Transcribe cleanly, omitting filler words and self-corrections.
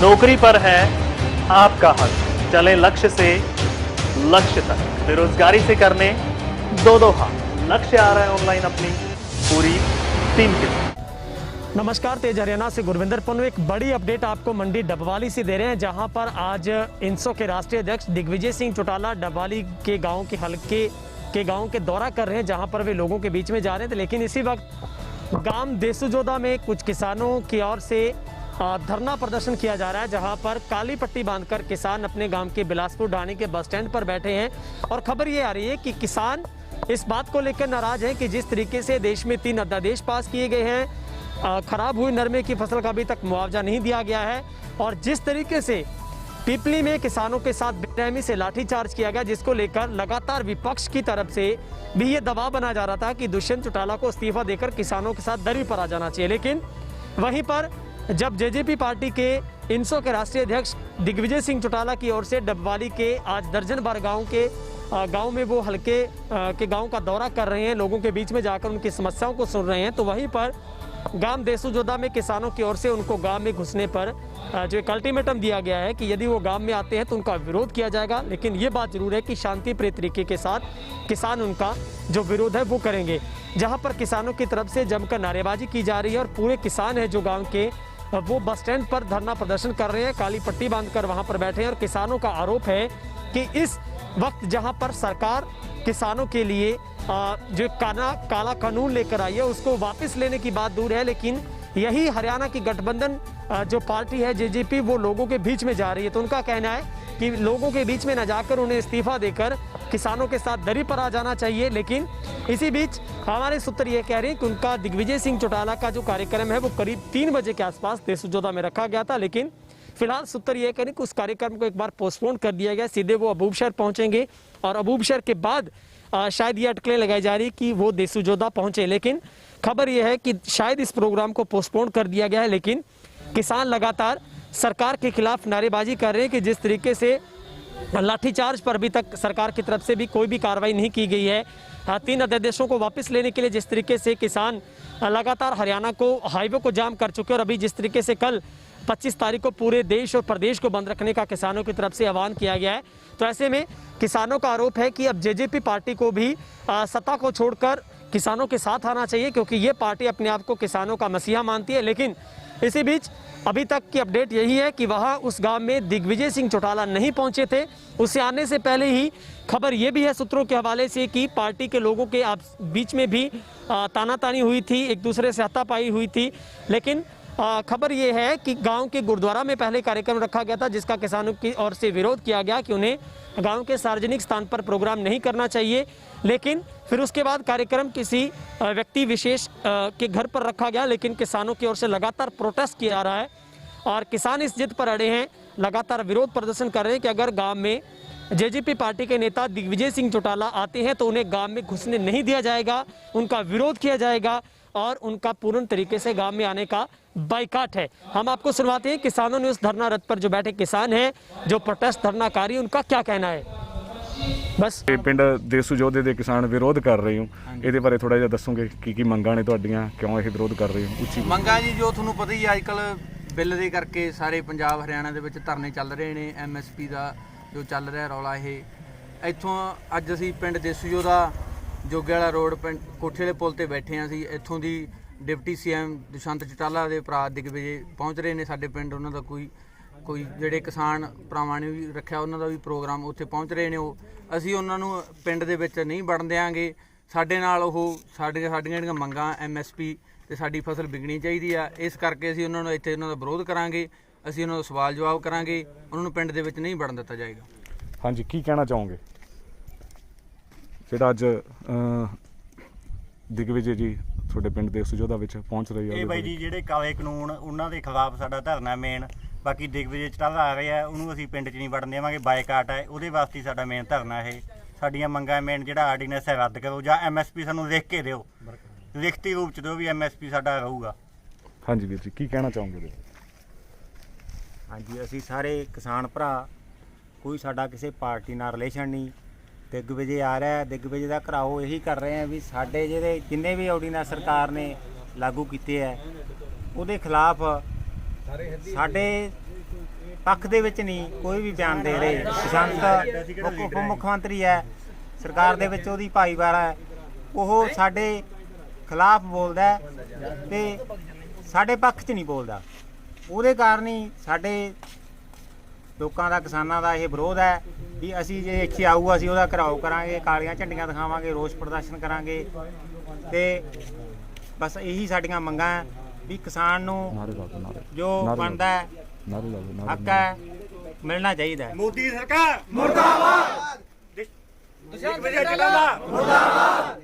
नौकरी पर है आपका हक। चले लक्ष्य से लक्ष्य तक, बेरोजगारी से करने दो हाथ। लक्ष्य आ रहा है ऑनलाइन अपनी पूरी टीम के साथ। नमस्कार, तेज हरियाणा से गुरविंदर पन्नू। एक बड़ी अपडेट आपको मंडी डबवाली से दे रहे हैं, जहां पर आज इंसो के राष्ट्रीय अध्यक्ष दिग्विजय सिंह चौटाला डबवाली के गांव के हलके के गांव के दौरा कर रहे हैं, जहां पर वे लोगों के बीच में जा रहे थे। लेकिन इसी वक्त गांव देसुजोदा में कुछ किसानों की ओर से धरना प्रदर्शन किया जा रहा है, जहां पर काली पट्टी बांधकर किसान अपने गांव के बिलासपुर ढाणी के बस स्टैंड पर बैठे हैं। और खबर ये आ रही है कि किसान इस बात को लेकर नाराज हैं कि जिस तरीके से देश में 3 अध्यादेश पास किए गए हैं, खराब हुई नरमे की फसल का अभी तक मुआवजा नहीं दिया गया है, और जिस तरीके से पिपली में किसानों के साथ बेरहमी से लाठीचार्ज किया गया, जिसको लेकर लगातार विपक्ष की तरफ से भी ये दबाव बना जा रहा था कि दुष्यंत चौटाला को इस्तीफा देकर किसानों के साथ दरी पर आ जाना चाहिए। लेकिन वहीं पर जब जेजेपी पार्टी के इंसो के राष्ट्रीय अध्यक्ष दिग्विजय सिंह चौटाला की ओर से डबवाली के आज दर्जन भर गांव में वो हल्के के गांव का दौरा कर रहे हैं, लोगों के बीच में जाकर उनकी समस्याओं को सुन रहे हैं, तो वहीं पर गांव देसुजोदा में किसानों की ओर से उनको गांव में घुसने पर जो एक अल्टीमेटम दिया गया है कि यदि वो गांव में आते हैं तो उनका विरोध किया जाएगा। लेकिन ये बात जरूर है कि शांतिप्रिय तरीके के साथ किसान उनका जो विरोध है वो करेंगे। जहां पर किसानों की तरफ से जमकर नारेबाजी की जा रही है और पूरे किसान है जो गाँव के, वो बस स्टैंड पर धरना प्रदर्शन कर रहे हैं, काली पट्टी बांधकर वहां पर बैठे हैं। और किसानों का आरोप है कि इस वक्त जहां पर सरकार किसानों के लिए जो काला कानून लेकर आई है उसको वापस लेने की बात दूर है, लेकिन यही हरियाणा की गठबंधन जो पार्टी है जेजेपी, वो लोगों के बीच में जा रही है। तो उनका कहना है कि लोगों के बीच में न जाकर उन्हें इस्तीफा देकर किसानों के साथ दरी पर आ जाना चाहिए। लेकिन इसी बीच हमारे सूत्र ये कह रहे हैं कि उनका दिग्विजय सिंह चौटाला का जो कार्यक्रम है वो करीब 3 बजे के आसपास देसुजोदा में रखा गया था, लेकिन फिलहाल सूत्र ये कह रहे हैं कि उस कार्यक्रम को एक बार पोस्टपोन कर दिया गया। सीधे वो अबूबशहर पहुंचेंगे और अबूबशहर के बाद शायद ये अटकलें लगाई जा रही कि वो देसुजोदा पहुंचे। लेकिन खबर यह है कि शायद इस प्रोग्राम को पोस्टपोन कर दिया गया है। लेकिन किसान लगातार सरकार के खिलाफ नारेबाजी कर रहे हैं कि जिस तरीके से लाठीचार्ज पर अभी तक सरकार की तरफ से भी कोई भी कार्रवाई नहीं की गई है। 3 अध्यादेशों को वापस लेने के लिए जिस तरीके से किसान लगातार हरियाणा को हाईवे को जाम कर चुके हैं, और अभी जिस तरीके से कल 25 तारीख को पूरे देश और प्रदेश को बंद रखने का किसानों की तरफ से आह्वान किया गया है, तो ऐसे में किसानों का आरोप है कि अब जेजेपी पार्टी को भी सत्ता को छोड़कर किसानों के साथ आना चाहिए, क्योंकि ये पार्टी अपने आप को किसानों का मसीहा मानती है। लेकिन इसी बीच अभी तक की अपडेट यही है कि वहां उस गांव में दिग्विजय सिंह चौटाला नहीं पहुंचे थे। उससे आने से पहले ही खबर ये भी है सूत्रों के हवाले से कि पार्टी के लोगों के बीच में भी तानातानी हुई थी, एक दूसरे से हाथापाई हुई थी। लेकिन खबर ये है कि गांव के गुरुद्वारा में पहले कार्यक्रम रखा गया था, जिसका किसानों की ओर से विरोध किया गया कि उन्हें गांव के सार्वजनिक स्थान पर प्रोग्राम नहीं करना चाहिए। लेकिन फिर उसके बाद कार्यक्रम किसी व्यक्ति विशेष के घर पर रखा गया, लेकिन किसानों की ओर से लगातार प्रोटेस्ट किया जा रहा है और किसान इस जिद पर अड़े हैं, लगातार विरोध प्रदर्शन कर रहे हैं कि अगर गाँव में जेजेपी पार्टी के नेता दिग्विजय सिंह चौटाला आते हैं तो उन्हें गांव में घुसने नहीं दिया जाएगा, उनका विरोध किया जाएगा और उनका पूर्ण तरीके से गांव में आने का बाइकाट है। हम आपको सुनवाते हैं किसानों ने उस धरना रथ पर जो बैठे किसान हैं, जो प्रोटेस्ट धरनाकारी, उनका क्या कहना है। बस पिंड देसुजोधे ਦੇ किसान विरोध कर रहे हो, ਇਹਦੇ ਬਾਰੇ ਥੋੜਾ ਜਿਹਾ ਦੱਸੋਗੇ ਕੀ ਮੰਗਾਂ ਨੇ ਤੁਹਾਡੀਆਂ, ਕਿਉਂ ਇਹ ਵਿਰੋਧ ਕਰ ਰਹੇ ਹੋ? ਉੱਚੀ ਮੰਗਾਂ ਜੀ ਜੋ ਤੁਹਾਨੂੰ ਪਤਾ ਹੀ ਅੱਜਕੱਲ ਬਿੱਲ ਦੇ ਕਰਕੇ ਸਾਰੇ ਪੰਜਾਬ ਹਰਿਆਣਾ ਦੇ ਵਿੱਚ ਧਰਨੇ ਚੱਲ ਰਹੇ ਨੇ। ਐਮਐਸਪੀ ਦਾ ਜੋ ਚੱਲ ਰਿਹਾ ਰੌਲਾ, ਇਹ ਇੱਥੋਂ ਅੱਜ ਅਸੀਂ ਪਿੰਡ ਦੇਸੂਜੋਦਾ ਜੋਗੇ ਵਾਲਾ ਰੋਡ ਪਿੰਡ ਕੋਠੇ ਵਾਲੇ ਪੁਲ ਤੇ ਬੈਠੇ ਹਾਂ। ਅਸੀਂ ਇੱਥੋਂ ਦੀ ਡਿਪਟੀ ਸੀਐਮ ਦੁਸ਼ਯੰਤ ਚੌਟਾਲਾ ਦੇ ਭਰਾ ਦਿਗਵਿਜੇ ਪਹੁੰਚ ਰਹੇ ਨੇ ਸਾਡੇ ਪਿੰਡ। ਉਹਨਾਂ ਦਾ ਕੋਈ ਜਿਹੜੇ ਕਿਸਾਨ ਭਰਾਵਾਂ ਨੇ ਵੀ ਰੱਖਿਆ ਉਹਨਾਂ ਦਾ ਵੀ ਪ੍ਰੋਗਰਾਮ ਉੱਥੇ ਪਹੁੰਚ ਰਹੇ ਨੇ। ਉਹ ਅਸੀਂ ਉਹਨਾਂ ਨੂੰ ਪਿੰਡ ਦੇ ਵਿੱਚ ਨਹੀਂ ਵੜਨ ਦਿਆਂਗੇ। ਸਾਡੇ ਨਾਲ ਉਹ ਸਾਡੀਆਂ ਜਿਹੜੀਆਂ ਮੰਗਾਂ ਐਮਐਸਪੀ ਤੇ ਸਾਡੀ ਫਸਲ ਵਿਕਣੀ ਚਾਹੀਦੀ ਆ, ਇਸ ਕਰਕੇ ਅਸੀਂ ਉਹਨਾਂ ਨੂੰ ਇੱਥੇ ਉਹਨਾਂ ਦਾ ਵਿਰੋਧ ਕਰਾਂਗੇ। ਅਸੀਂ ਉਹਨਾਂ ਦਾ ਸਵਾਲ ਜਵਾਬ ਕਰਾਂਗੇ, ਉਹਨਾਂ ਨੂੰ ਪਿੰਡ ਦੇ ਵਿੱਚ ਨਹੀਂ ਵੜਨ ਦਿੱਤਾ ਜਾਏਗਾ। ਹਾਂਜੀ, ਕੀ ਕਹਿਣਾ ਚਾਹੋਗੇ ਜਿਹੜਾ ਅੱਜ ਦਿਗਵਿਜੇ ਜੀ ਤੁਹਾਡੇ ਪਿੰਡ ਦੇ ਸੁਜੋਧਾ ਵਿੱਚ ਪਹੁੰਚ ਰਹੀ ਹੈ? ਇਹ ਬਾਈ ਜੀ ਜਿਹੜੇ ਕਾਲੇ ਕਾਨੂੰਨ ਉਹਨਾਂ ਦੇ ਖਿਲਾਫ ਸਾਡਾ ਧਰਨਾ ਮੇਨ। ਬਾਕੀ ਦਿਗਵਿਜੇ ਚੌਟਾਲਾ ਆ ਰਹੇ ਆ, ਉਹਨੂੰ ਅਸੀਂ ਪਿੰਡ 'ਚ ਨਹੀਂ ਵੜਨ ਦੇਵਾਂਗੇ। ਬਾਈਕਾਟ ਹੈ, ਉਹਦੇ ਵਾਸਤੇ ਸਾਡਾ ਮੇਨ ਧਰਨਾ ਇਹ। ਸਾਡੀਆਂ ਮੰਗਾਂ ਮੇਨ ਜਿਹੜਾ ਆਰਡੀਨੈਂਸ ਹੈ ਰੱਦ ਕਰੋ, ਜਾਂ ਐਮਐਸਪੀ ਸਾਨੂੰ ਲਿਖ ਕੇ ਦਿਓ, ਲਿਖਤੀ ਰੂਪ 'ਚ ਦਿਓ ਵੀ ਐਮਐਸਪੀ ਸਾਡਾ ਰਹੂਗਾ। ਹਾਂਜੀ ਵੀਰ ਜੀ, ਕੀ ਕਹਿਣਾ ਚਾਹੋਗੇ? ਹਾਂਜੀ, ਅਸੀਂ ਸਾਰੇ ਕਿਸਾਨ ਭਰਾ, ਕੋਈ ਸਾਡਾ ਕਿਸੇ ਪਾਰਟੀ ਨਾਲ ਰਿਲੇਸ਼ਨ ਨਹੀਂ। ਦਿਗਵਿਜੇ ਆ ਰਿਹਾ, ਦਿਗਵਿਜੇ ਦਾ ਘਰਾਓ ਇਹੀ ਕਰ ਰਹੇ ਆ ਵੀ ਸਾਡੇ ਜਿਹੜੇ ਜਿੰਨੇ ਵੀ ਆਰਡੀਨੈਂਸ ਸਰਕਾਰ ਨੇ ਲਾਗੂ ਕੀਤੇ ਹੈ ਉਹਦੇ ਖਿਲਾਫ ਸਾਡੇ ਪੱਖ ਦੇ ਵਿੱਚ ਨਹੀਂ ਕੋਈ ਵੀ ਬਿਆਨ ਦੇ ਰਹੇ। ਕਿਸਾਨ ਉਪ ਮੁੱਖ ਮੰਤਰੀ ਹੈ, ਸਰਕਾਰ ਦੇ ਵਿੱਚ ਉਹਦੀ ਭਾਈਵਾਲਾ ਹੈ, ਉਹ ਸਾਡੇ ਖਿਲਾਫ ਬੋਲਦਾ ਹੈ ਤੇ ਸਾਡੇ ਪੱਖ 'ਚ ਨਹੀਂ ਬੋਲਦਾ। ਉਹਦੇ ਕਾਰਨ ਹੀ ਸਾਡੇ ਲੋਕਾਂ ਦਾ, ਕਿਸਾਨਾਂ ਦਾ ਇਹ ਵਿਰੋਧ ਹੈ ਵੀ ਅਸੀਂ ਜੇ ਇੱਥੇ ਆਊਗਾ ਅਸੀਂ ਉਹਦਾ ਘਿਰਾਓ ਕਰਾਂਗੇ, ਕਾਲੀਆਂ ਝੰਡੀਆਂ ਦਿਖਾਵਾਂਗੇ, ਰੋਸ ਪ੍ਰਦਰਸ਼ਨ ਕਰਾਂਗੇ ਤੇ ਬਸ ਇਹੀ ਸਾਡੀਆਂ ਮੰਗਾਂ ਹੈ ਵੀ ਕਿਸਾਨ ਨੂੰ ਜੋ ਬਣਦਾ ਹੈ ਹੱਕ ਹੈ ਮਿਲਣਾ ਚਾਹੀਦਾ ਹੈ। ਮੋਦੀ ਸਰਕਾਰ ਮੁਰਦਾਬਾਦ। ਮੁਰਦਾਬਾਦ।